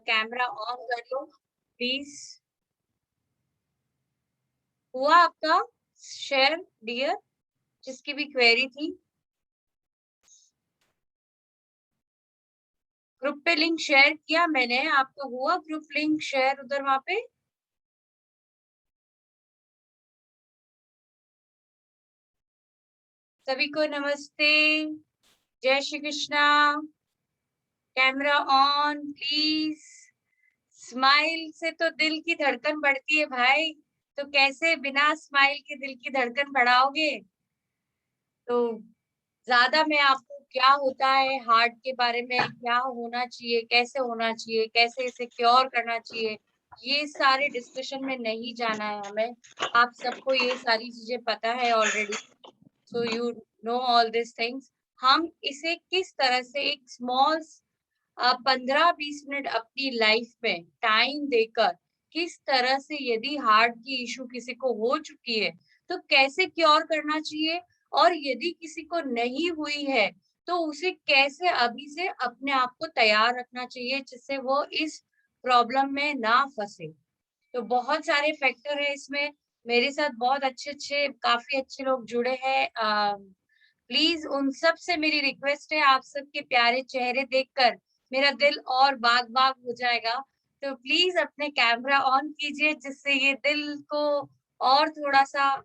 Camera on कर लो please. हुआ आपका शेयर डियर, जिसकी भी क्वेरी थी? ग्रुप पे लिंक शेयर किया मैंने, आपका हुआ ग्रुप लिंक शेयर उधर वहां पे? सभी को नमस्ते, जय Shri Krishna. Camera on please. Smile से तो दिल की धड़कन बढ़ती है भाई, तो कैसे बिना स्माइल के दिल की धड़कन बढ़ाओगे? तो ज्यादा मैं आपको क्या होता है हार्ट के बारे में, क्या होना चाहिए, कैसे होना चाहिए, कैसे इसे क्योर करना चाहिए, ये सारे डिस्कशन में नहीं जाना है हमें। आप सबको ये सारी चीजें पता है already, so you know all this things. हम इसे किस तरह से एक स्मॉल 15-20 मिनट अपनी लाइफ में टाइम देकर किस तरह से, यदि हार्ट की इशू किसी को हो चुकी है तो कैसे क्योर करना चाहिए, और यदि किसी को नहीं हुई है तो उसे कैसे अभी से अपने आप को तैयार रखना चाहिए जिससे वो इस प्रॉब्लम में ना फंसे। तो बहुत सारे फैक्टर है इसमें। मेरे साथ बहुत अच्छे अच्छे, काफी अच्छे लोग जुड़े हैं। प्लीज उन सब से मेरी रिक्वेस्ट है, आप सबके प्यारे चेहरे देखकर मेरा दिल और बाग बाग हो जाएगा। तो प्लीज अपने कैमरा ऑन कीजिए जिससे ये दिल को और थोड़ा सा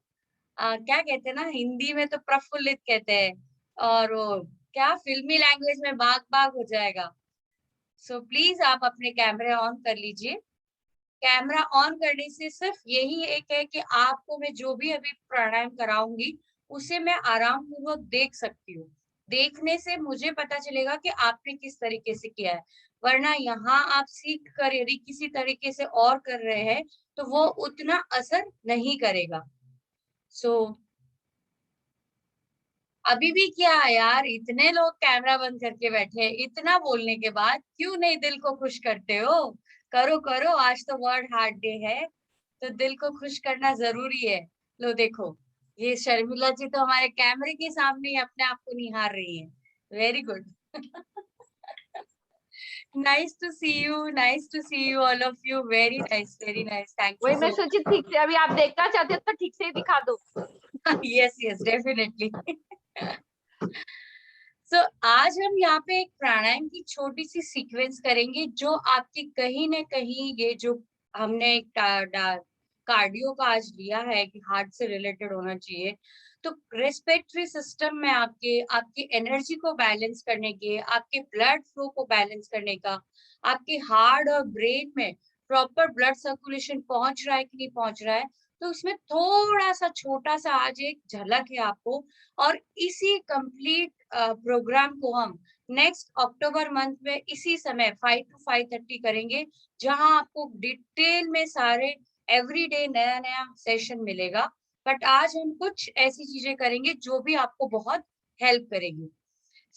क्या कहते हैं ना, हिंदी में तो प्रफुल्लित कहते हैं, और वो क्या फिल्मी लैंग्वेज में बाग बाग हो जाएगा। सो प्लीज आप अपने कैमरे ऑन कर लीजिए। कैमरा ऑन करने से सिर्फ यही एक है कि आपको मैं जो भी अभी प्राणायाम कराऊंगी उसे मैं आराम पूर्वक देख सकती हूँ। देखने से मुझे पता चलेगा कि आपने किस तरीके से किया है, वरना यहाँ आप सीख कर यदि किसी तरीके से और कर रहे हैं तो वो उतना असर नहीं करेगा। सो अभी भी क्या है यार, इतने लोग कैमरा बंद करके बैठे हैं, इतना बोलने के बाद क्यों नहीं दिल को खुश करते हो? करो करो, आज तो वर्ल्ड हार्ट डे है, तो दिल को खुश करना जरूरी है। लो देखो, ये शर्मिला जी तो हमारे कैमरे के सामने ही अपने आप को निहार रही है। Very good. Nice to see you, nice to see you all of you, very nice, very nice, thank you वही मैं सो सोची ठीक से, अभी आप देखना चाहते हो तो ठीक से ही दिखा दो। Much. Yes yes, definitely. So आज हम यहाँ पे एक प्राणायाम की छोटी सी सीक्वेंस करेंगे जो आपकी कहीं ना कहीं, ये जो हमने एक कार्डियो का आज लिया है कि हार्ट से रिलेटेड होना चाहिए, तो रेस्पिरेटरी सिस्टम में आपके आपकी एनर्जी को बैलेंस करने के, आपके ब्लड फ्लो को बैलेंस करने का, आपके हार्ट और ब्रेन में प्रॉपर ब्लड सर्कुलेशन पहुंच रहा है कि नहीं पहुंच रहा है, तो उसमें थोड़ा सा छोटा सा आज एक झलक है आपको। और इसी कंप्लीट प्रोग्राम को हम नेक्स्ट अक्टूबर मंथ में इसी समय 5 to 5:30 करेंगे, जहां आपको डिटेल में सारे एवरीडे नया नया सेशन मिलेगा। बट आज हम कुछ ऐसी चीजें करेंगे जो भी आपको बहुत हेल्प करेगी।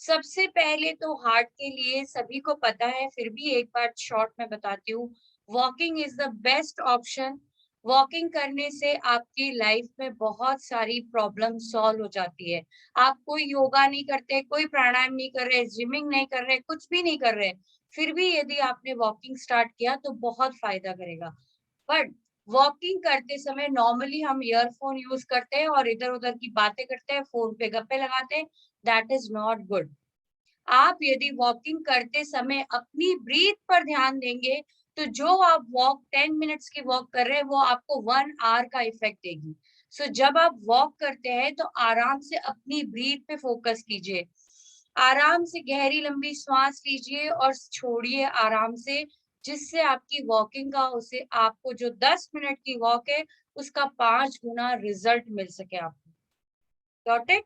सबसे पहले तो हार्ट के लिए सभी को पता है, फिर भी एक बार शॉर्ट में बताती हूँ, walking is the best option. Walking करने से आपकी लाइफ में बहुत सारी प्रॉब्लम सॉल्व हो जाती है। आप कोई योगा नहीं करते, कोई प्राणायाम नहीं कर रहे, जिमिंग नहीं कर रहे, कुछ भी नहीं कर रहे, फिर भी यदि आपने वॉकिंग स्टार्ट किया तो बहुत फायदा करेगा। बट वॉकिंग करते समय नॉर्मली हम ईयरफोन यूज करते हैं और इधर उधर की बातें करते हैं, फोन पे गप्पे लगाते हैं, दैट इज नॉट गुड। आप यदि वॉकिंग करते समय अपनी ब्रीथ पर ध्यान देंगे तो जो आप वॉक 10 मिनट्स की वॉक कर रहे हैं वो आपको 1 आवर का इफेक्ट देगी। सो जब आप वॉक करते हैं तो आराम से अपनी ब्रीथ पे फोकस कीजिए, आराम से गहरी लंबी सांस लीजिए और छोड़िए आराम से, जिससे आपकी वॉकिंग का, उसे आपको जो 10 मिनट की वॉक है उसका 5 गुना रिजल्ट मिल सके आपको। Got it?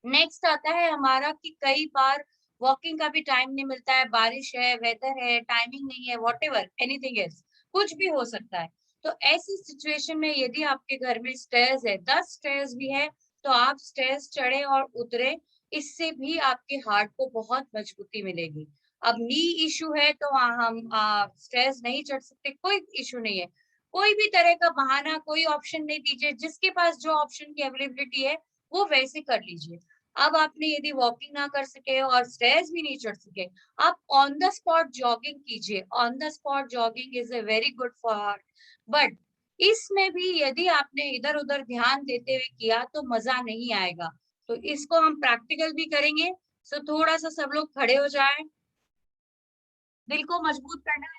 नेक्स्ट आता है हमारा कि कई बार वॉकिंग का भी टाइम नहीं मिलता है, बारिश है, वेदर है, टाइमिंग नहीं है, व्हाटएवर एनीथिंग एल्स, कुछ भी हो सकता है। तो ऐसी सिचुएशन में यदि आपके घर में स्टेयर्स है, 10 स्टेयर्स भी है, तो आप स्टेयर्स चढ़े और उतरे, इससे भी आपके हार्ट को बहुत मजबूती मिलेगी। अब नी इशू है तो हम स्टेयर्स नहीं चढ़ सकते, कोई इशू नहीं है। कोई भी तरह का बहाना, कोई ऑप्शन नहीं दीजिए, जिसके पास जो ऑप्शन की अवेलेबिलिटी है वो वैसे कर लीजिए। अब आपने यदि वॉकिंग ना कर सके और स्टेयर्स भी नहीं चढ़ सके, आप ऑन द स्पॉट जॉगिंग कीजिए। On the spot jogging is a very good for heart. But इसमें भी यदि आपने इधर उधर ध्यान देते हुए किया तो मजा नहीं आएगा। तो इसको हम प्रैक्टिकल भी करेंगे। सो थोड़ा सा सब लोग खड़े हो जाएं, दिल को मजबूत करना है।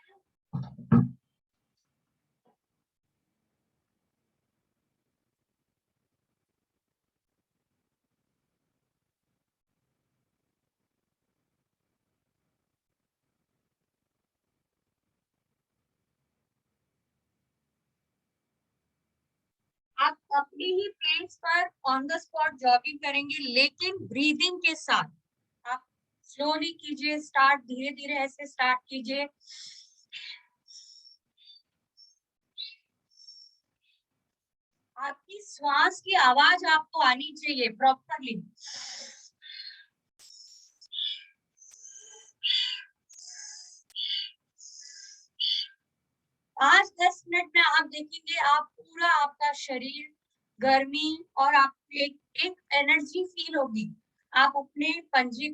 आप अपनी ही प्लेस पर ऑन द स्पॉट जॉगिंग करेंगे, लेकिन ब्रीदिंग के साथ। आप स्लोली कीजिए, स्टार्ट धीरे धीरे ऐसे स्टार्ट कीजिए। आपकी श्वास की आवाज आपको आनी चाहिए प्रॉपरली। 5-10 मिनट में आप देखेंगे आप पूरा आपका शरीर गर्मी और आप एक एनर्जी फील होगी। आप अपने पंजे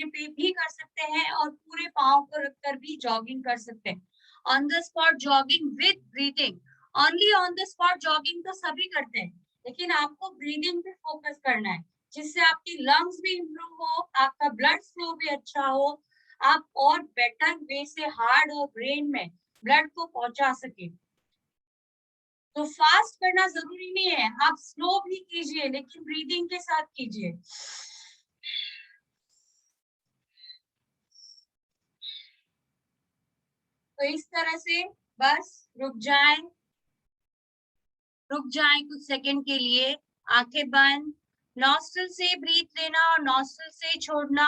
पे भी कर सकते हैं और पूरे पाँव को रखकर भी जॉगिंग कर सकते हैं। On the spot jogging with breathing. Only on the spot jogging तो सभी करते हैं, लेकिन आपको ब्रीदिंग पे फोकस करना है, जिससे आपकी लंग्स भी इम्प्रूव हो, आपका ब्लड फ्लो भी अच्छा हो, आप और बेटर वे से हार्ट और ब्रेन में ब्लड को पहुंचा सके। तो फास्ट करना जरूरी नहीं है, आप स्लो भी कीजिए, लेकिन ब्रीदिंग के साथ कीजिए। तो इस तरह से बस रुक जाएं कुछ सेकंड के लिए, आंखें बंद, नॉस्ट्रल से ब्रीथ लेना और नॉस्ट्रल से छोड़ना।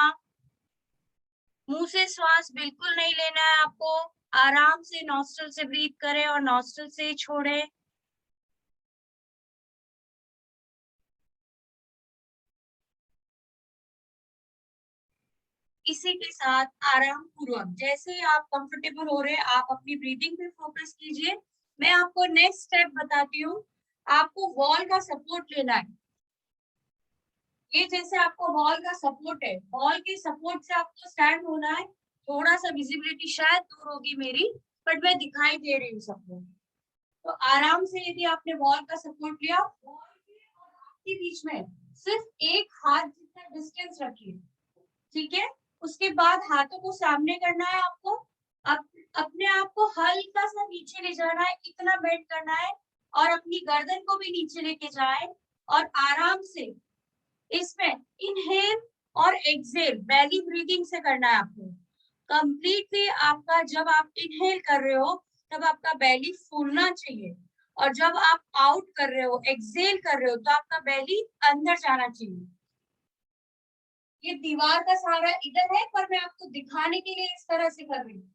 मुंह से श्वास बिल्कुल नहीं लेना है आपको। आराम से नॉस्ट्रल से ब्रीथ करें और नॉस्ट्रल से छोड़ें। इसी के साथ आराम पूर्वक जैसे ही आप कंफर्टेबल हो रहे हैं, आप अपनी ब्रीदिंग पे फोकस कीजिए। मैं आपको नेक्स्ट स्टेप बताती हूँ। आपको वॉल का सपोर्ट लेना है। ये जैसे आपको वॉल का सपोर्ट है, वॉल के सपोर्ट से आपको स्टैंड होना है। थोड़ा सा विजिबिलिटी शायद दूर होगी मेरी, बट मैं दिखाई दे रही हूँ सबको। तो आराम से यदि आपने वॉल का सपोर्ट लिया, वॉल के और आपके बीच में सिर्फ एक हाथ जितना डिस्टेंस रखिए, ठीक है। उसके बाद हाथों को सामने करना है आपको। अपने आप को हल्का सा नीचे ले जाना है, इतना बेंड करना है, और अपनी गर्दन को भी नीचे लेके जाए, और आराम से इसमें इनहेल और एक्सेल बेली ब्रीदिंग से करना है आपको। कंप्लीटली आपका जब आप इनहेल कर रहे हो तब आपका बेली फूलना चाहिए, और जब आप आउट कर रहे हो, एक्सेल कर रहे हो, तो आपका बेली अंदर जाना चाहिए। ये दीवार का सहारा इधर है, पर मैं आपको दिखाने के लिए इस तरह से कर रही हूँ।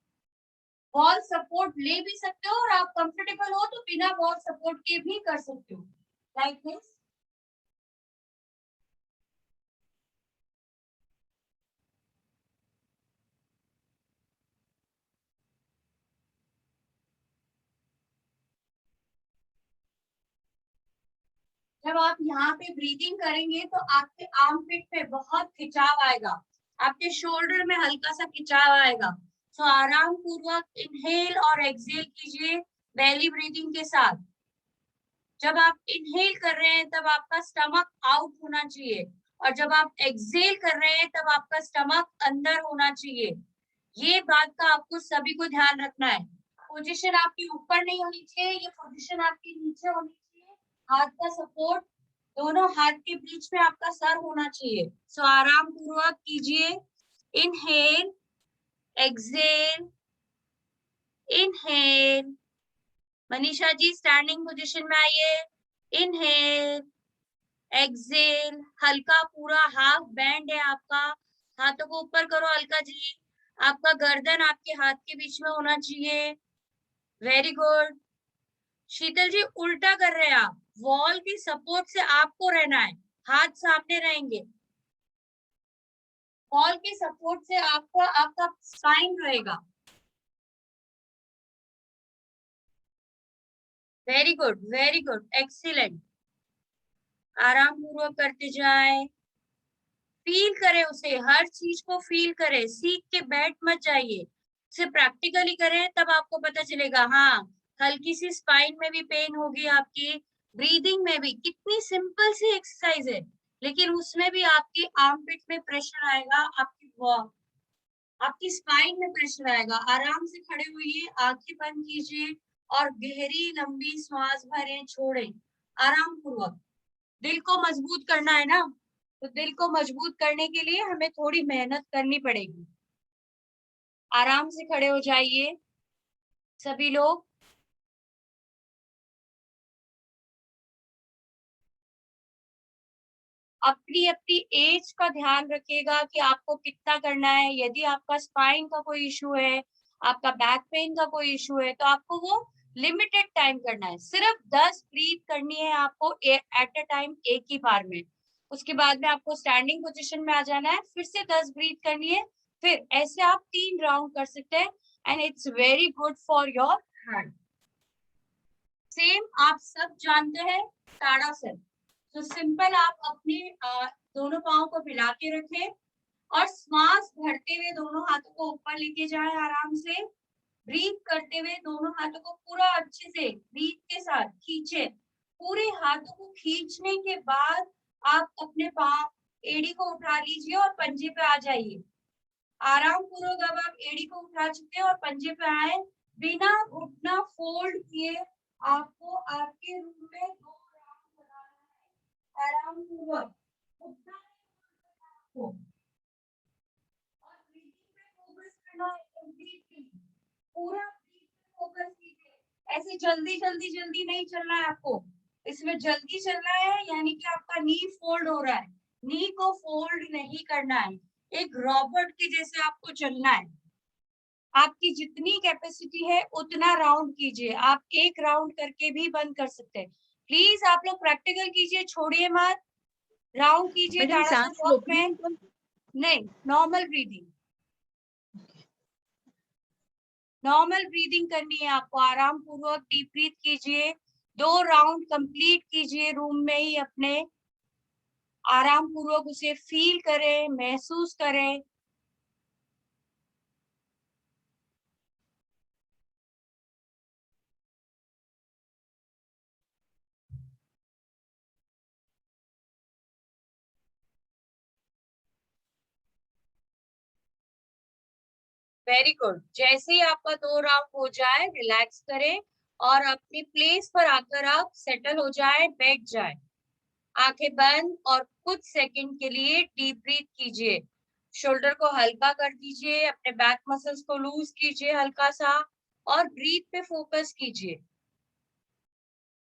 वॉल सपोर्ट ले भी सकते हो, और आप कंफर्टेबल हो तो बिना वॉल सपोर्ट के भी कर सकते हो, लाइक दिस। जब आप यहाँ पे ब्रीदिंग करेंगे तो आपके आर्म पिट पे बहुत खिंचाव आएगा, आपके शोल्डर में हल्का सा खिंचाव आएगा। तो आराम पूर्वक इनहेल और एक्सेल कीजिए बेली ब्रीदिंग के साथ। जब आप इनहेल कर रहे हैं तब आपका स्टमक आउट होना चाहिए, और जब आप एक्सेल कर रहे हैं तब आपका स्टमक अंदर होना चाहिए। ये बात का आपको सभी को ध्यान रखना है। पोजीशन आपकी ऊपर नहीं होनी चाहिए, ये पोजीशन आपकी नीचे होनी चाहिए। हाथ का सपोर्ट दोनों हाथ के बीच में आपका सर होना चाहिए। सो आराम पूर्वक कीजिए। Inhale, exhale, inhale. Manisha ji standing position में आइए। Inhale, exhale. हल्का पूरा हाफ बैंड है आपका। हाथों को ऊपर करो अलका जी। आपका गर्दन आपके हाथ के बीच में होना चाहिए। Very good. शीतल जी उल्टा कर रहे हैं आप। वॉल की सपोर्ट से आपको रहना है, हाथ सामने रहेंगे। वॉल के सपोर्ट से आपका आपका स्पाइन रहेगा। Very good, very good, excellent. आराम पूर्वक करते जाए। फील करें उसे, हर चीज को फील करें, सीख के बैठ मत जाइए, उसे प्रैक्टिकली करें, तब आपको पता चलेगा। हाँ, हल्की सी स्पाइन में भी पेन होगी आपकी, ब्रीदिंग में भी, कितनी सिंपल सी एक्सरसाइज है, लेकिन उसमें भी आपकी आर्मपिट में प्रेशर आएगा, आपकी स्पाइन में प्रेशर आएगा। आराम से खड़े होइए, आंखें बंद कीजिए और गहरी लंबी सांस भरें, छोड़ें आराम पूर्वक। दिल को मजबूत करना है ना, तो दिल को मजबूत करने के लिए हमें थोड़ी मेहनत करनी पड़ेगी। आराम से खड़े हो जाइए सभी लोग। अपनी अपनी एज का ध्यान रखिएगा कि आपको कितना करना है। यदि आपका स्पाइन का कोई इशू है, आपका बैक पेन का कोई इशू है, तो आपको वो लिमिटेड टाइम करना है। सिर्फ 10 ब्रीथ करनी है आपको एट अ टाइम, एक ही बार में। उसके बाद में आपको स्टैंडिंग पोजीशन में आ जाना है, फिर से 10 ब्रीथ करनी है। फिर ऐसे आप 3 राउंड कर सकते हैं and it's very good for your heart. Same आप सब जानते हैं ताड़ासन। तो सिंपल आप अपने दोनों पाँव को मिला के रखें और श्वास भरते हुए दोनों हाथों को ऊपर लेके जाए आराम से। ब्रीथ करते हुए दोनों हाथों को पूरा अच्छे से ब्रीथ के साथ खींचे। पूरे हाथों को खींचने के बाद आप अपने पाँव एड़ी को उठा लीजिए और पंजे पे आ जाइए। आराम पूर्वक अब आप एड़ी को उठा चुके हैं और पंजे पे आए, बिना घुटना फोल्ड किए आपको आपके रूम में 2 राउंड लगाना है आराम पूर्वक। उठना नहीं आपको और ब्रीथिंग पे फोकस करना है कंप्लीटली। पूरा ब्रीथ पे फोकस कीजिए। ऐसे जल्दी जल्दी जल्दी नहीं चलना है आपको। इसमें जल्दी चलना है यानी कि आपका नी फोल्ड हो रहा है, नी को फोल्ड नहीं करना है। एक रॉबोट के जैसे आपको चलना है। आपकी जितनी कैपेसिटी है उतना राउंड कीजिए। आप एक राउंड करके भी बंद कर सकते हैं। प्लीज आप लोग प्रैक्टिकल कीजिए, छोड़िए मत, राउंड कीजिए मैडम ताड़ासन सांस वॉक रोकनी में। है तो नहीं, नॉर्मल ब्रीदिंग, नॉर्मल ब्रीदिंग करनी है आपको। आराम पूर्वक डीप ब्रीथ कीजिए, 2 राउंड कंप्लीट कीजिए रूम में ही अपने। आराम पूर्वक उसे फील करें, महसूस करें। Very good. जैसे ही आपका 2 राउंड हो जाए, रिलैक्स करें और अपनी प्लेस पर आकर आप सेटल हो जाए, बैठ जाए। आंखें बंद और कुछ सेकंड के लिए डीप ब्रीथ कीजिए। शोल्डर को हल्का कर दीजिए, अपने बैक मसल्स को लूज कीजिए हल्का सा और ब्रीथ पे फोकस कीजिए।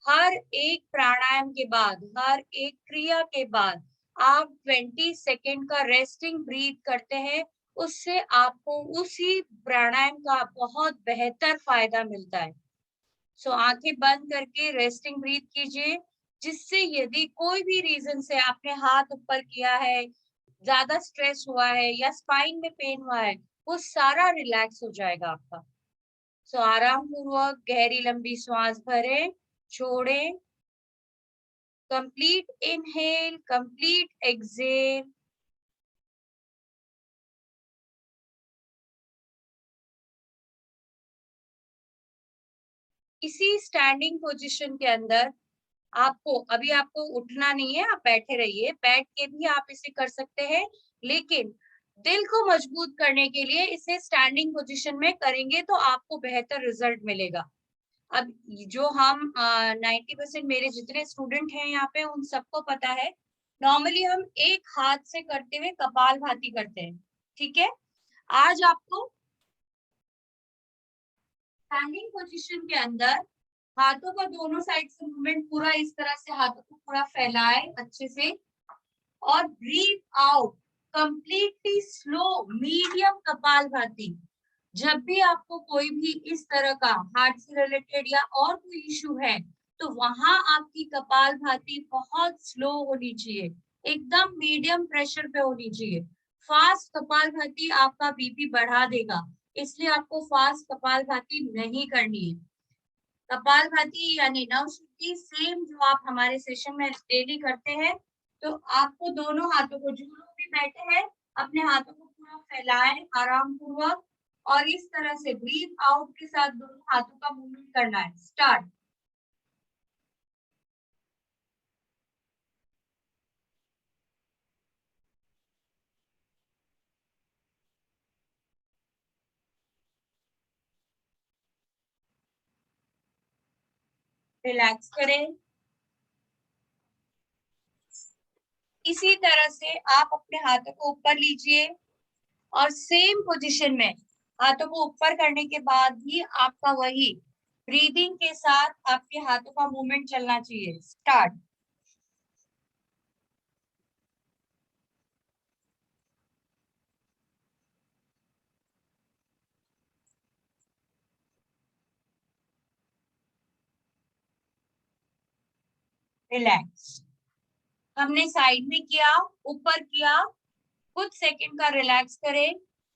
हर एक प्राणायाम के बाद, हर एक क्रिया के बाद आप 20 सेकेंड का रेस्टिंग ब्रीथ करते हैं, उससे आपको उसी प्राणायाम का बहुत बेहतर फायदा मिलता है। सो आंखें बंद करके रेस्टिंग ब्रीथ कीजिए, जिससे यदि कोई भी रीजन से आपने हाथ ऊपर किया है, ज्यादा स्ट्रेस हुआ है या स्पाइन में पेन हुआ है, वो सारा रिलैक्स हो जाएगा आपका। सो आराम पूर्वक गहरी लंबी सांस भरें, छोड़ें, कंप्लीट इनहेल, कंप्लीट एक्सहेल। इसी स्टैंडिंग पोजीशन के अंदर आपको उठना नहीं है, आप बैठे रहिए। बैठ के भी आप इसे कर सकते हैं, लेकिन दिल को मजबूत करने के लिए इसे स्टैंडिंग पोजीशन में करेंगे तो आपको बेहतर रिजल्ट मिलेगा। अब जो हम 90% मेरे जितने स्टूडेंट हैं यहाँ पे, उन सबको पता है, नॉर्मली हम एक हाथ से करते हुए कपालभाति करते हैं, ठीक है। आज आपको स्टैंडिंग पोजीशन के अंदर हाथों का दोनों साइड से मूवमेंट पूरा इस तरह से हाथों को पूरा फैलाए अच्छे से और breathe out completely slow medium kapalbhati. जब भी आपको कोई भी इस तरह का हार्ट से रिलेटेड या और कोई इशू है, तो वहां आपकी कपालभाति बहुत स्लो होनी चाहिए, एकदम मीडियम प्रेशर पे होनी चाहिए। फास्ट कपालभाति आपका बीपी बढ़ा देगा, इसलिए आपको फास्ट कपालभाति नहीं करनी है। कपालभाति यानी नवशक्ति सेम जो आप हमारे सेशन में डेली करते हैं, तो आपको दोनों हाथों को जो लोग भी बैठे हैं, अपने हाथों को पूरा फैलाएं आराम पूर्वक और इस तरह से ब्रीथ आउट के साथ दोनों हाथों का मूवमेंट करना है। स्टार्ट। रिलैक्स करें। इसी तरह से आप अपने हाथों को ऊपर लीजिए और सेम पोजीशन में हाथों को ऊपर करने के बाद भी आपका वही ब्रीदिंग के साथ आपके हाथों का मूवमेंट चलना चाहिए। स्टार्ट। रिलैक्स। हमने साइड में किया, ऊपर किया, कुछ सेकंड का रिलैक्स करें,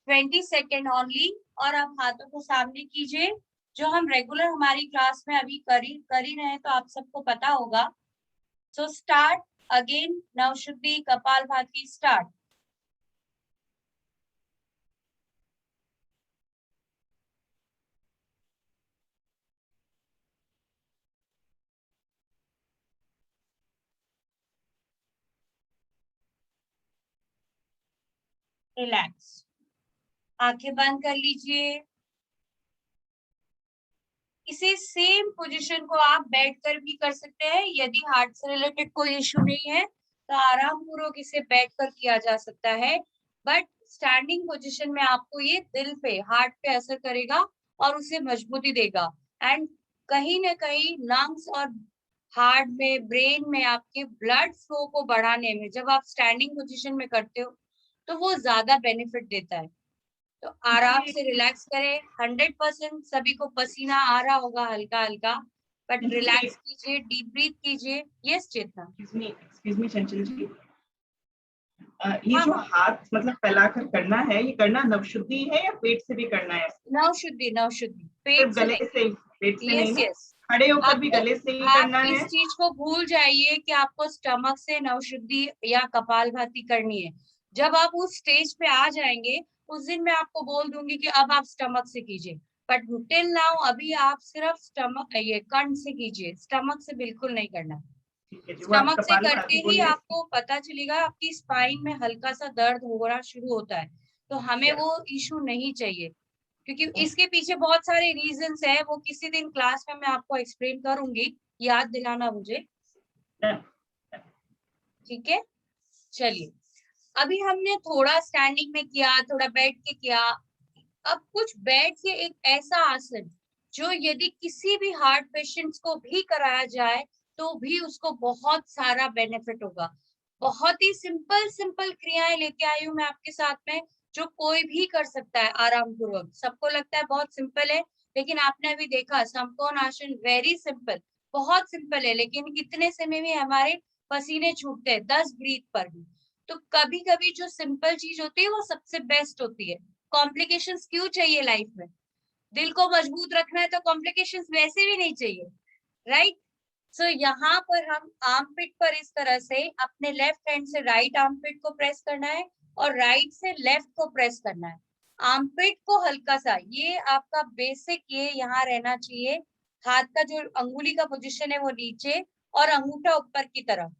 20 सेकंड ओनली। और आप हाथों को सामने कीजिए, जो हम रेगुलर हमारी क्लास में अभी कर ही रहे हैं, तो आप सबको पता होगा। So start again. नवशुद्धि, कपालभाति, स्टार्ट। रिलैक्स। आंखें बंद कर लीजिए। इसी सेम पोजीशन को आप बैठकर भी कर सकते हैं। यदि हार्ट से रिलेटेड कोई इश्यू नहीं है तो आराम पूर्वक इसे बैठकर किया जा सकता है। बट स्टैंडिंग पोजीशन में आपको ये दिल पे, हार्ट पे असर करेगा और उसे मजबूती देगा। एंड कहीं ना कहीं लंग्स और हार्ट में, ब्रेन में आपके ब्लड फ्लो को बढ़ाने में, जब आप स्टैंडिंग पोजीशन में करते हो तो वो ज्यादा बेनिफिट देता है। तो आराम से रिलैक्स करें। 100% सभी को पसीना आ रहा होगा हल्का हल्का, बट रिलैक्स कीजिए, डीप ब्रीथ कीजिए। यस चेतना। एक्सक्यूज मी चंचल जी, ये हाँ जो हाँ, हाथ मतलब फैलाकर करना है, ये करना नवशुद्धि है या पेट से भी करना है? नवशुद्धि, नवशुद्धि पेट सिर्फ से गले से, पेट से नहीं यस ना? यस। खड़े होकर भी आपको, गले से ही आप करना इस है? चीज को भूल जाइए कि आपको स्टमक से नवशुद्धि या कपालभाति करनी है। जब आप उस स्टेज पे आ जाएंगे, उस दिन मैं आपको बोल दूंगी कि अब आप स्टमक से कीजिए। बट टिल नाउ अभी आप सिर्फ स्टमक, ये कंठ से कीजिए, स्टमक से बिल्कुल नहीं करना। ठीक है जी, वो आप स्टमक से करते कपालभाति ही बोलिए। आपको पता चलेगा आपकी स्पाइन में हल्का सा दर्द होना शुरू होता है। तो हमें वो इशू नहीं चाहिए, क्योंकि इसके पीछे बहुत सारे रीजंस है। वो किसी दिन क्लास में मैं आपको एक्सप्लेन करूंगी, याद दिलाना मुझे। ठीक है, चलिए। अभी हमने थोड़ा स्टैंडिंग में किया, थोड़ा बैठ के किया। अब कुछ बैठ के एक ऐसा आसन जो यदि किसी भी हार्ट पेशेंट्स को भी कराया जाए तो भी उसको बहुत सारा बेनिफिट होगा। बहुत ही सिंपल सिंपल क्रियाएं लेके आई हूँ मैं आपके साथ में, जो कोई भी कर सकता है आराम पूर्वक। सबको लगता है बहुत सिंपल है, लेकिन आपने अभी देखा समकोण आसन वेरी सिंपल, बहुत सिंपल है, लेकिन इतने से में भी हमारे पसीने छूटते हैं 10 ब्रीथ पर भी। तो कभी कभी जो सिंपल चीज होती है वो सबसे बेस्ट होती है। कॉम्प्लिकेशंस क्यों चाहिए लाइफ में? दिल को मजबूत रखना है तो कॉम्प्लिकेशंस वैसे भी नहीं चाहिए, राइट? सो यहाँ पर हम आर्म पिट पर इस तरह से अपने लेफ्ट हैंड से राइट आर्म पिट को प्रेस करना है और राइट से लेफ्ट को प्रेस करना है। आर्म पिट को हल्का सा, ये आपका बेसिक ये यहाँ रहना चाहिए। हाथ का जो अंगुली का पोजीशन है वो नीचे और अंगूठा ऊपर की तरफ।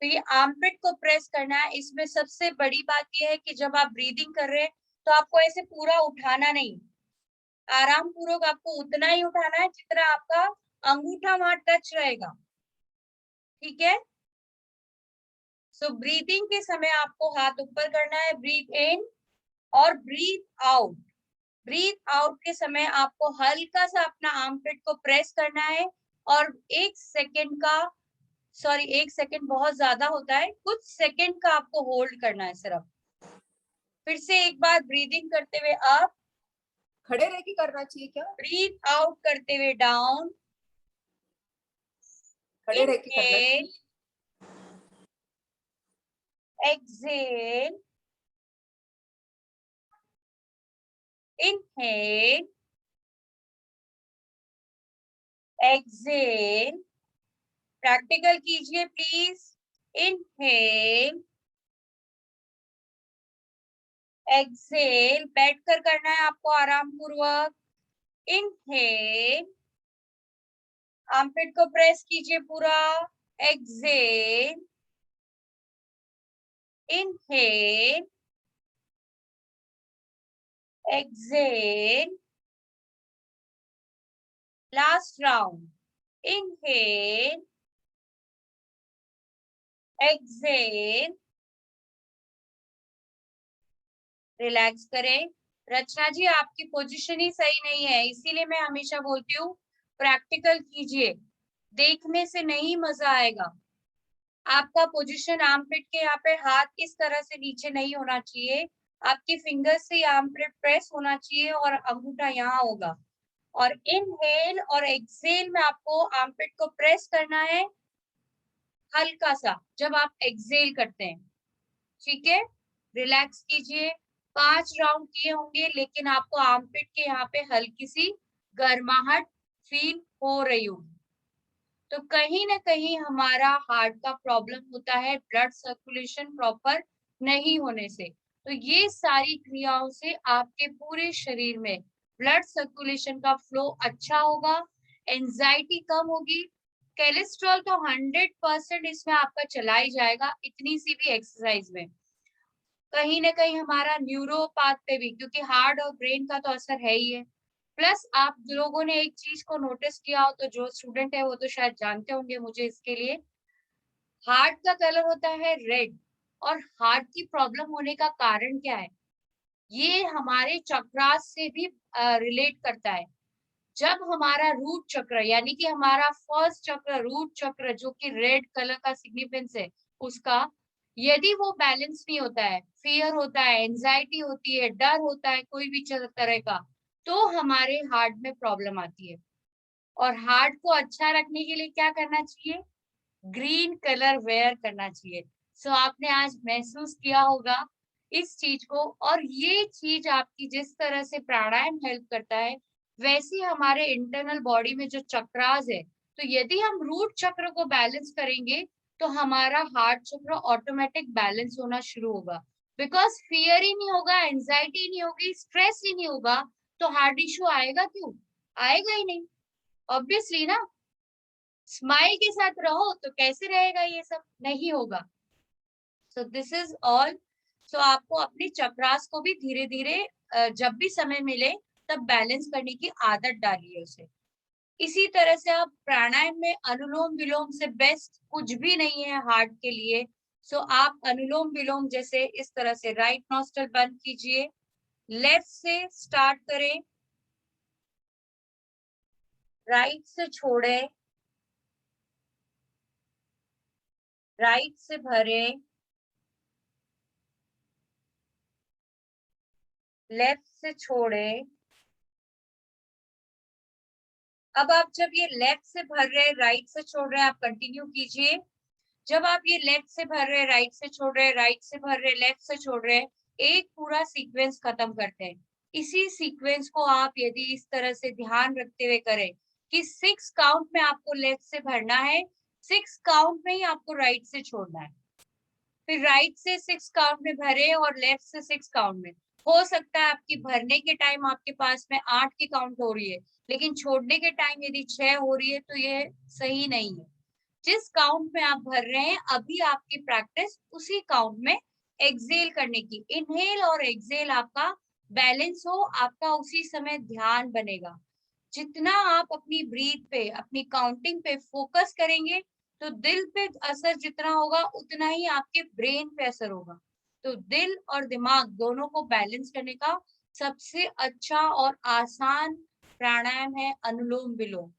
तो ये आर्मपिट को प्रेस करना है। इसमें सबसे बड़ी बात ये है कि जब आप ब्रीदिंग कर रहे हैं तो आपको ऐसे पूरा उठाना नहीं, आराम पूर्वक आपको उतना ही उठाना है जितना आपका अंगूठा वहां टच रहेगा। ठीक है? सो ब्रीदिंग के समय आपको हाथ ऊपर करना है, ब्रीथ इन और ब्रीथ आउट। ब्रीथ आउट के समय आपको हल्का सा अपना आर्मपिट को प्रेस करना है और 1 सेकेंड का, सॉरी 1 सेकेंड बहुत ज्यादा होता है, कुछ सेकेंड का आपको होल्ड करना है सिर्फ। फिर से एक बार ब्रीदिंग करते हुए अप, खड़े रह के करना चाहिए क्या? ब्रीथ आउट करते हुए डाउन, खड़े रह के करना चाहिए। Inhale, exhale, inhale, exhale. Practical कीजिए प्लीज। इनहेल, एक्सेल, बैठकर करना है आपको आराम पूर्वक। इनहेल, आर्मपिट को प्रेस कीजिए पूरा। Exhale, inhale, exhale, last round. Inhale, exhale, relax करें। रचना जी, आपकी पोजीशन ही सही नहीं है, इसीलिए मैं हमेशा बोलती हूँ प्रैक्टिकल कीजिए, देखने से नहीं मजा आएगा। आपका पोजीशन आर्मपिट के यहाँ पे हाथ इस तरह से नीचे नहीं होना चाहिए, आपकी फिंगर से आर्मपिट प्रेस होना चाहिए और अंगूठा यहाँ होगा। और इनहेल और एक्सेल में आपको आर्मपिट को प्रेस करना है हल्का सा जब आप एक्सेल करते हैं। ठीक है, रिलैक्स कीजिए। 5 राउंड किए होंगे, लेकिन आपको आर्मपिट के यहाँ पे हल्की सी गर्माहट फील हो रही होगी। तो कहीं ना कहीं हमारा हार्ट का प्रॉब्लम होता है ब्लड सर्कुलेशन प्रॉपर नहीं होने से। तो ये सारी क्रियाओं से आपके पूरे शरीर में ब्लड सर्कुलेशन का फ्लो अच्छा होगा, एंजाइटी कम होगी। कोलेस्ट्रॉल तो 100% इसमें आपका चला ही जाएगा इतनी सी भी एक्सरसाइज में। कहीं ना कहीं हमारा न्यूरोपाथ पे भी, क्योंकि हार्ट और ब्रेन का तो असर है ही है। प्लस आप लोगों ने एक चीज को नोटिस किया हो, तो जो स्टूडेंट है वो तो शायद जानते होंगे, मुझे इसके लिए हार्ट का कलर होता है रेड। और हार्ट की प्रॉब्लम होने का कारण क्या है, ये हमारे चक्रास से भी रिलेट करता है। जब हमारा रूट चक्र यानी कि हमारा फर्स्ट चक्र रूट चक्र जो कि रेड कलर का सिग्निफिकेंस है उसका, यदि वो बैलेंस नहीं होता है, फियर होता है, एंजाइटी होती है, डर होता है कोई भी तरह का, तो हमारे हार्ट में प्रॉब्लम आती है। और हार्ट को अच्छा रखने के लिए क्या करना चाहिए, ग्रीन कलर वेयर करना चाहिए। सो आपने आज महसूस किया होगा इस चीज को। और ये चीज आपकी जिस तरह से प्राणायाम हेल्प करता है, वैसे ही हमारे इंटरनल बॉडी में जो चक्रास है, तो यदि हम रूट चक्र को बैलेंस करेंगे तो हमारा हार्ट चक्र ऑटोमेटिक बैलेंस होना शुरू होगा। बिकॉज फियर ही नहीं होगा, एंजाइटी नहीं होगी, स्ट्रेस ही नहीं होगा, तो हार्ट इश्यू आएगा क्यों, आएगा ही नहीं, ऑब्वियसली ना। स्माइल के साथ रहो तो कैसे रहेगा, ये सब नहीं होगा। So this is all. So आपको अपने चक्रास को भी धीरे धीरे जब भी समय मिले तब बैलेंस करने की आदत डालिए उसे। इसी तरह से आप प्राणायाम में अनुलोम विलोम से बेस्ट कुछ भी नहीं है हार्ट के लिए। सो आप अनुलोम विलोम जैसे इस तरह से राइट नॉस्ट्रल बंद कीजिए, लेफ्ट से स्टार्ट करें, राइट से छोड़े, राइट से भरे, लेफ्ट से छोड़े। अब आप जब ये लेफ्ट से भर रहे हैं राइट से छोड़ रहे हैं, आप कंटिन्यू कीजिए। जब आप ये लेफ्ट से भर रहे हैं राइट से छोड़ रहे हैं, राइट से भर रहे हैं लेफ्ट से छोड़ रहे हैं, एक पूरा सीक्वेंस खत्म करते हैं। इसी सीक्वेंस को आप यदि इस तरह से ध्यान रखते हुए करें कि 6 काउंट में आपको लेफ्ट से भरना है, 6 काउंट में ही आपको राइट से छोड़ना है, फिर राइट से 6 काउंट में भरे और लेफ्ट से 6 काउंट में। हो सकता है आपकी भरने के टाइम आपके पास में 8 की काउंट हो रही है, लेकिन छोड़ने के टाइम यदि 6 हो रही है तो ये सही नहीं है। जिस काउंट में आप भर रहे हैं अभी आपकी प्रैक्टिस उसी काउंट में एक्सेल करने की। इनहेल और एक्सेल आपका बैलेंस हो, आपका उसी समय ध्यान बनेगा। जितना आप अपनी ब्रीथ पे, अपनी काउंटिंग पे फोकस करेंगे, तो दिल पे असर जितना होगा उतना ही आपके ब्रेन पे असर होगा। तो दिल और दिमाग दोनों को बैलेंस करने का सबसे अच्छा और आसान प्राणायाम है अनुलोम विलोम,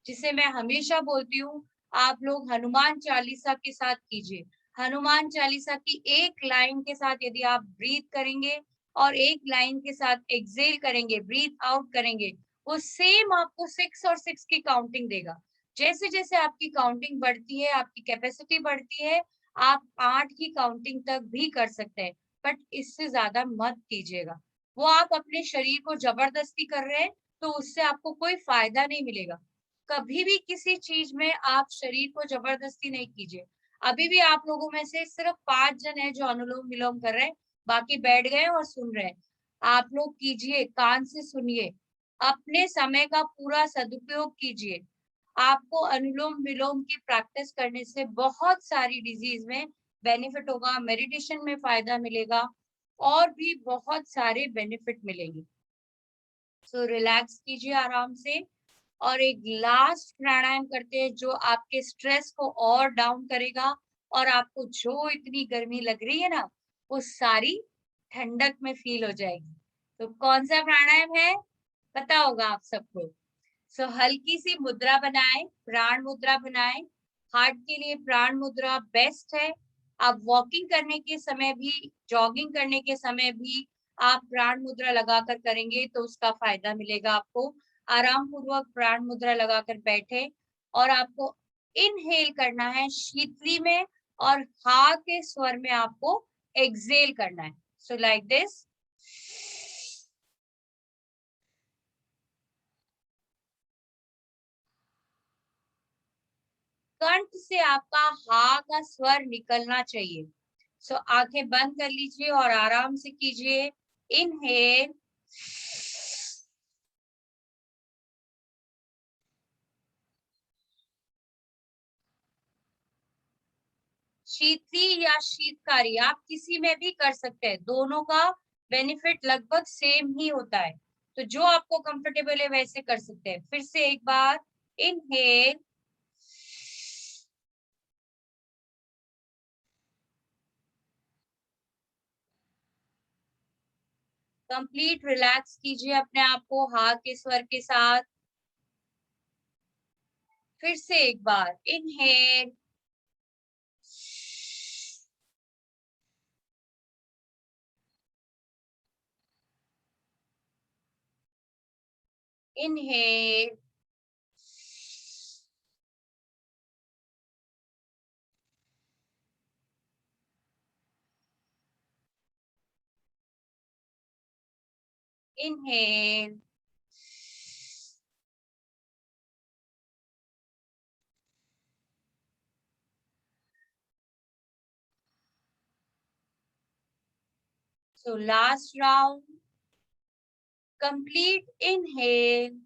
जिसे मैं हमेशा बोलती हूँ आप लोग हनुमान चालीसा के साथ कीजिए। हनुमान चालीसा की एक लाइन के साथ यदि आप ब्रीथ करेंगे और एक लाइन के साथ एक्सेल करेंगे, ब्रीथ आउट करेंगे, वो सेम आपको 6 और 6 की काउंटिंग देगा। जैसे जैसे आपकी काउंटिंग बढ़ती है, आपकी कैपेसिटी बढ़ती है, आप 8 की काउंटिंग तक भी कर सकते हैं, बट इससे ज्यादा मत कीजिएगा। वो आप अपने शरीर को जबरदस्ती कर रहे हैं, तो उससे आपको कोई फायदा नहीं मिलेगा। कभी भी किसी चीज में आप शरीर को जबरदस्ती नहीं कीजिए। अभी भी आप लोगों में से सिर्फ 5 जन है जो अनुलोम विलोम कर रहे हैं, बाकी बैठ गए और सुन रहे हैं। आप लोग कीजिए, कान से सुनिए, अपने समय का पूरा सदुपयोग कीजिए। आपको अनुलोम विलोम की प्रैक्टिस करने से बहुत सारी डिजीज में बेनिफिट होगा, मेडिटेशन में फायदा मिलेगा और भी बहुत सारे बेनिफिट मिलेंगे। सो रिलैक्स कीजिए आराम से और एक लास्ट प्राणायाम करते हैं जो आपके स्ट्रेस को और डाउन करेगा और आपको जो इतनी गर्मी लग रही है ना, वो सारी ठंडक में फील हो जाएगी। तो कौन सा प्राणायाम है? पता होगा आप सबको। सो हल्की सी मुद्रा बनाएं, प्राण मुद्रा बनाएं। हार्ट के लिए प्राण मुद्रा बेस्ट है। आप वॉकिंग करने के समय भी, जॉगिंग करने के समय भी आप प्राण मुद्रा लगाकर करेंगे तो उसका फायदा मिलेगा आपको। आराम पूर्वक प्राण मुद्रा लगाकर बैठे और आपको इनहेल करना है शीतली में और हा के स्वर में आपको एक्सहेल करना है। So like this. कंठ से आपका हा का स्वर निकलना चाहिए। सो आंखें बंद कर लीजिए और आराम से कीजिए इनहेल, शीतली या शीतकारी आप किसी में भी कर सकते हैं, दोनों का बेनिफिट लगभग सेम ही होता है। तो जो आपको कंफर्टेबल है वैसे कर सकते हैं। फिर से एक बार इनहेल, कंप्लीट रिलैक्स कीजिए अपने आप को हा के स्वर के साथ। फिर से एक बार inhale, inhale, inhale, so last round, complete inhale,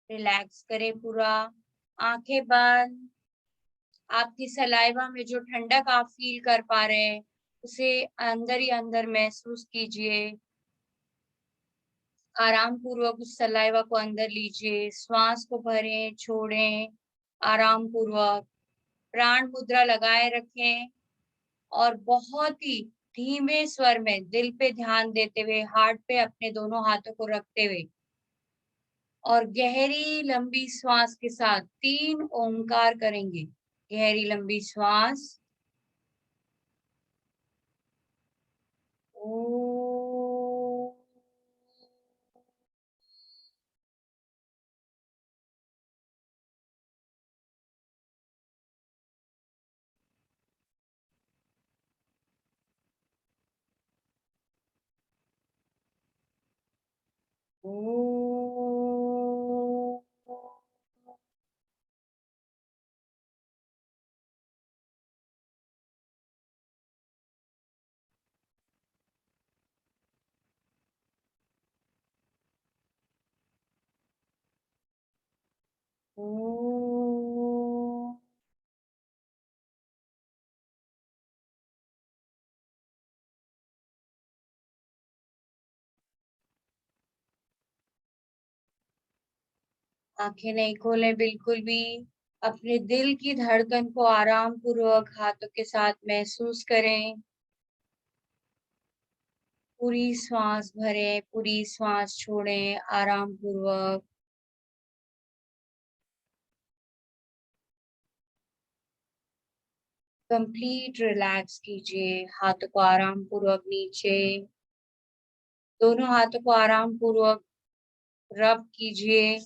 relax करें पूरा, आंखें बंद। आपकी सलाइवा में जो ठंडक आप फील कर पा रहे हैं उसे अंदर ही अंदर महसूस कीजिए। आराम पूर्वक उस सलाइवा को अंदर लीजिए, श्वास को भरें, छोड़ें आराम पूर्वक। प्राण मुद्रा लगाए रखें और बहुत ही धीमे स्वर में दिल पे ध्यान देते हुए, हार्ट पे अपने दोनों हाथों को रखते हुए और गहरी लंबी श्वास के साथ 3 ओंकार करेंगे। गहरी लंबी श्वास, ओ, ओ, ओ। आंखें नहीं खोलें बिल्कुल भी। अपने दिल की धड़कन को आराम पूर्वक हाथों के साथ महसूस करें। पूरी श्वास भरें, पूरी श्वास छोड़ें आराम पूर्वक। कंप्लीट रिलैक्स कीजिए, हाथों को आराम पूर्वक नीचे, दोनों हाथों को आराम पूर्वक रब कीजिए।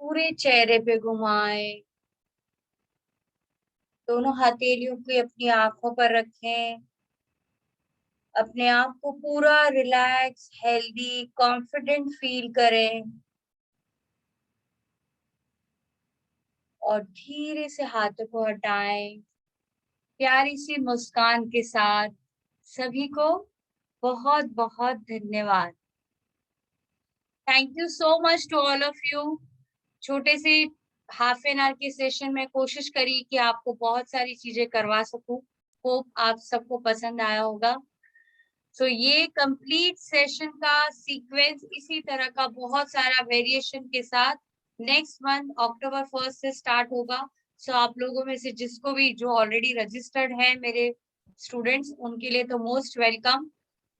पूरे चेहरे पे घुमाएं, दोनों हथेलियों को अपनी आंखों पर रखें। अपने आप को पूरा रिलैक्स, हेल्दी, कॉन्फिडेंट फील करें और धीरे से हाथों को हटाएं। प्यारी सी मुस्कान के साथ सभी को बहुत बहुत धन्यवाद। Thank you so much to all of you. छोटे से हाफ एन आवर के सेशन में कोशिश करी कि आपको बहुत सारी चीजें करवा सकूं। होप आप सबको पसंद आया होगा। तो ये कंप्लीट सेशन का सीक्वेंस इसी तरह का बहुत सारा वेरिएशन के साथ नेक्स्ट मंथ अक्टूबर 1 से स्टार्ट होगा। सो आप लोगों में से जिसको भी जो ऑलरेडी रजिस्टर्ड है मेरे स्टूडेंट्स, उनके लिए तो मोस्ट वेलकम।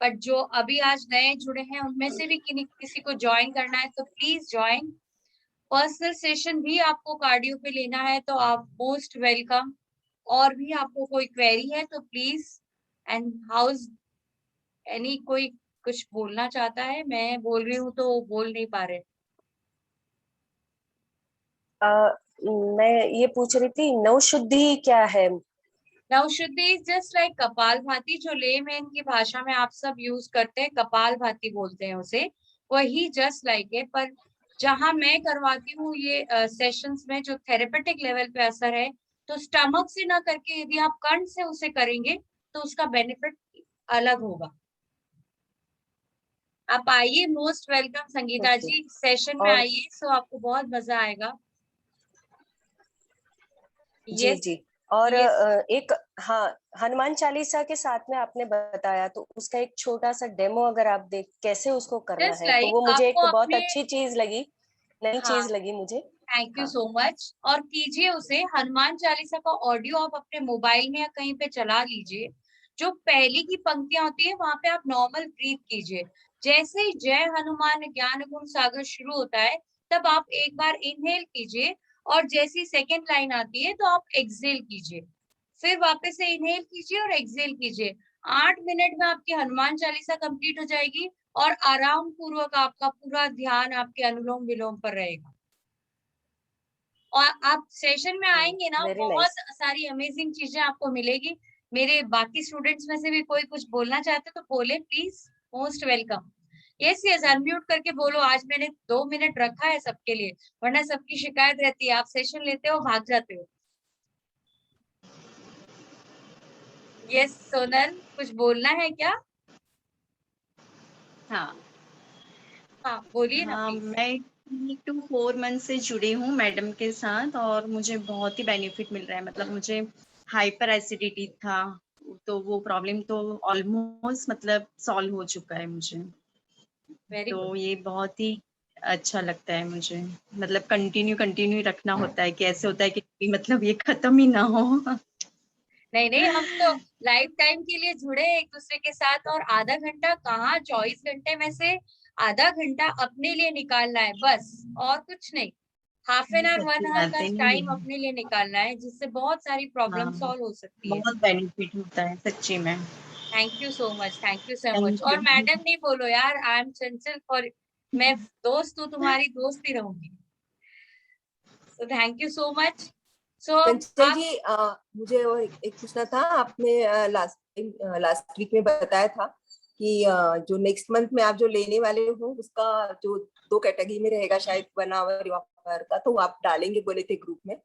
बट जो अभी आज नए जुड़े हैं उनमें से भी किसी को ज्वाइन करना है तो प्लीज ज्वाइन। पर्सनल सेशन भी आपको कार्डियो पे लेना है तो आप मोस्ट वेलकम। और भी आपको कोई क्वेरी है तो प्लीज। एंड हाउस एनी कोई कुछ बोलना चाहता है? मैं बोल रही हूँ तो वो बोल नहीं पा रहे। मैं ये पूछ रही थी नवशुद्धि क्या है? नवशुद्धि इज जस्ट लाइक कपालभाति, जो लेमैन की भाषा में आप सब यूज करते हैं, कपालभाति बोलते हैं उसे। वही जस्ट लाइक है, पर जहां मैं करवाती हूँ ये सेशंस में जो थेरेपेटिक लेवल पे असर है, तो स्टमक से ना करके यदि आप कंठ से उसे करेंगे तो उसका बेनिफिट अलग होगा। आप आइए, मोस्ट वेलकम संगीता Okay. जी, सेशन में और आइए, सो आपको बहुत मजा आएगा। जी यस जी। और यस एक, हाँ, हनुमान चालीसा के साथ में आपने बताया, तो उसका एक छोटा सा डेमो अगर आप देख कैसे उसको करना जस्ट है, तो लाइक वो मुझे आपको एक बहुत अपने, अच्छी चीज लगी, नई हाँ, चीज लगी मुझे। थैंक यू हाँ सो मच। और कीजिए उसे, हनुमान चालीसा का ऑडियो आप अपने मोबाइल में या कहीं पे चला लीजिए। जो पहली की पंक्तियां होती है वहां पे आप नॉर्मल ब्रीथ कीजिए। जैसे ही जय हनुमान ज्ञान गुण सागर शुरू होता है तब आप एक बार इनहेल कीजिए और जैसी सेकेंड लाइन आती है तो आप एक्सहेल कीजिए। फिर वापस से इनहेल कीजिए और एक्सहेल कीजिए। 8 मिनट में आपकी हनुमान चालीसा कंप्लीट हो जाएगी और आराम पूर्वक आपका पूरा ध्यान आपके अनुलोम विलोम पर रहेगा। और आप सेशन में आएंगे ना, वेरी बहुत नाइस। सारी अमेजिंग चीजें आपको मिलेगी। मेरे बाकी स्टूडेंट्स में से भी कोई कुछ बोलना चाहते तो बोले please, most welcome. Yes yes, unmute करके बोलो। आज मैंने 2 मिनट रखा है सबके लिए, वरना सबकी शिकायत रहती है आप सेशन लेते हो भाग जाते हो। यस सोनल, कुछ बोलना है क्या? हाँ हाँ बोलिए ना हाँ, प्लीज। मैं 3 to 4 मंथ से जुड़ी हूँ मैडम के साथ और मुझे बहुत ही बेनिफिट मिल रहा है। मतलब मुझे हाइपर एसिडिटी था, तो वो प्रॉब्लम तो ऑलमोस्ट मतलब सॉल्व हो चुका है मुझे। Very good. तो ये बहुत ही अच्छा लगता है मुझे। मतलब कंटिन्यू रखना होता है कि ऐसे होता है कि मतलब ये खत्म ही ना हो। नहीं नहीं, हम तो लाइफ टाइम के लिए जुड़े हैं एक दूसरे के साथ। और आधा घंटा कहाँ, 24 घंटे में से आधा घंटा अपने लिए निकालना है बस, और कुछ नहीं। हाफ एन आवर 1 आवर का आते नहीं टाइम है। अपने लिए निकालना है, जिससे बहुत सारी प्रॉब्लम हाँ, सॉल्व हो सकती है। बहुत बेनिफिट होता है सच्ची में। Thank you so much, thank you so much. Thank और यू। मैडम नहीं बोलो यार, आई एम चंचल फॉर, मैं दोस्त हूँ, तुम्हारी दोस्त ही रहूंगी। So thank you so much. So Chanchal आप, जी, मुझे और एक पूछना था। आपने लास्ट वीक में बताया था कि जो नेक्स्ट मंथ में आप जो लेने वाले हो उसका जो 2 कैटेगरी में रहेगा, शायद 1 आवर का, तो आप डालेंगे बोले थे ग्रुप में।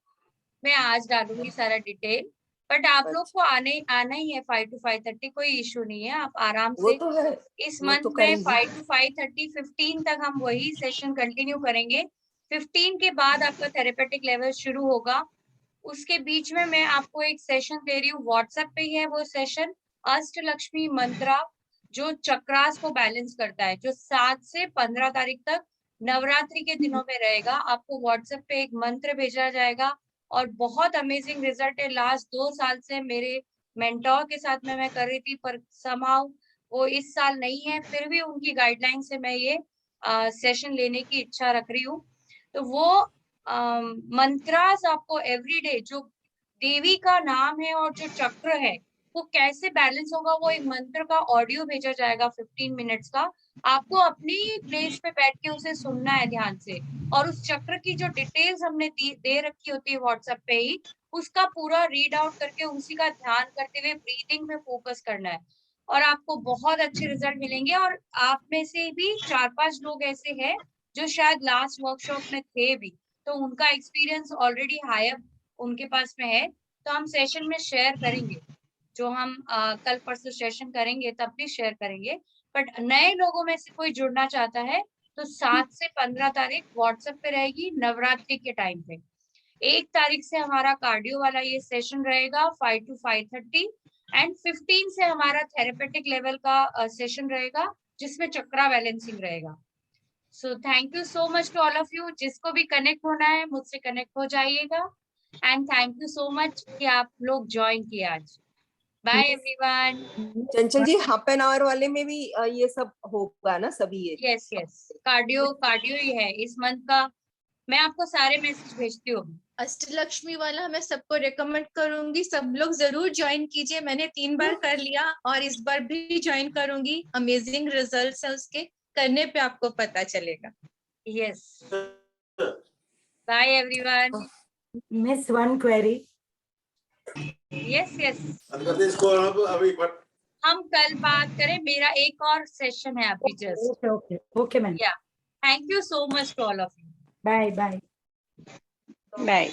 मैं आज डालूंगी सारा डिटेल। बट आप लोग को अच्छा, आना ही है 5 to 5:30, कोई इशू नहीं है, आप आराम वो से। तो है, इस वो तो मंथ में करेंगे। 5 to 5:30, 15 तक हम वही सेशन कंटिन्यू करेंगे। 15 के बाद आपका थेरेपेटिक लेवल शुरू होगा। उसके बीच में मैं आपको एक सेशन दे रही हूँ, व्हाट्सएप पे ही है वो सेशन, अष्टलक्ष्मी मंत्रा, जो चक्रास को बैलेंस करता है, जो 7 से 15 तारीख तक नवरात्रि के दिनों में रहेगा। आपको व्हाट्सएप पे एक मंत्र भेजा जाएगा और बहुत अमेजिंग रिजल्ट है। लास्ट 2 साल से मेरे मेंटोर के साथ में मैं कर रही थी, पर समाउ वो इस साल नहीं है, फिर भी उनकी गाइडलाइन से मैं ये सेशन लेने की इच्छा रख रही हूँ। तो वो मंत्रास आपको एवरीडे, जो देवी का नाम है और जो चक्र है, वो कैसे बैलेंस होगा, वो एक मंत्र का ऑडियो भेजा जाएगा 15 मिनट्स का, आपको अपनी प्लेस पे बैठ के उसे सुनना है ध्यान से, और उस चक्र की जो डिटेल्स हमने दे रखी होती है व्हाट्सएप पे ही, उसका पूरा रीड आउट करके उसी का ध्यान करते हुए ब्रीदिंग पे फोकस करना है, और आपको बहुत अच्छे रिजल्ट मिलेंगे। और आप में से भी 4-5 लोग ऐसे हैं जो शायद लास्ट वर्कशॉप में थे भी, तो उनका एक्सपीरियंस ऑलरेडी हायर उनके पास में है, तो हम सेशन में शेयर करेंगे, जो हम कल परसों सेशन करेंगे तब भी शेयर करेंगे। बट नए लोगों में से कोई जुड़ना चाहता है तो 7 से 15 तारीख व्हाट्सएप पे रहेगी, नवरात्रि के टाइम पे। 1 तारीख से हमारा कार्डियो वाला ये सेशन रहेगा 5 to 5:30, एंड 15 से हमारा थेरेपेटिक लेवल का सेशन रहेगा जिसमें चक्रा बैलेंसिंग रहेगा। So thank you so much to all of you. जिसको भी कनेक्ट होना है मुझसे कनेक्ट हो जाइएगा, and thank you so much कि आप लोग ज्वाइन किए आज। Bye everyone. Chanchal ji, half an our वाले में भी ये सब होगा ना, सभी ये? यस यस, कार्डियो ही है इस मंथ का। मैं आपको सारे मैसेज भेजती हूँ। अष्टलक्ष्मी वाला मैं सबको रेकमेंड करूंगी, सब लोग जरूर ज्वाइन कीजिए। मैंने 3 बार कर लिया और इस बार भी ज्वाइन करूंगी। अमेजिंग रिजल्ट्स है उसके, करने पे आपको पता चलेगा। Yes, bye everyone. Miss, one query. Yes yes, इसको अभी हम कल बात करें, मेरा एक और सेशन है अभी just. Okay, ma'am. Yeah, thank you so much to all of you. Bye. Bye.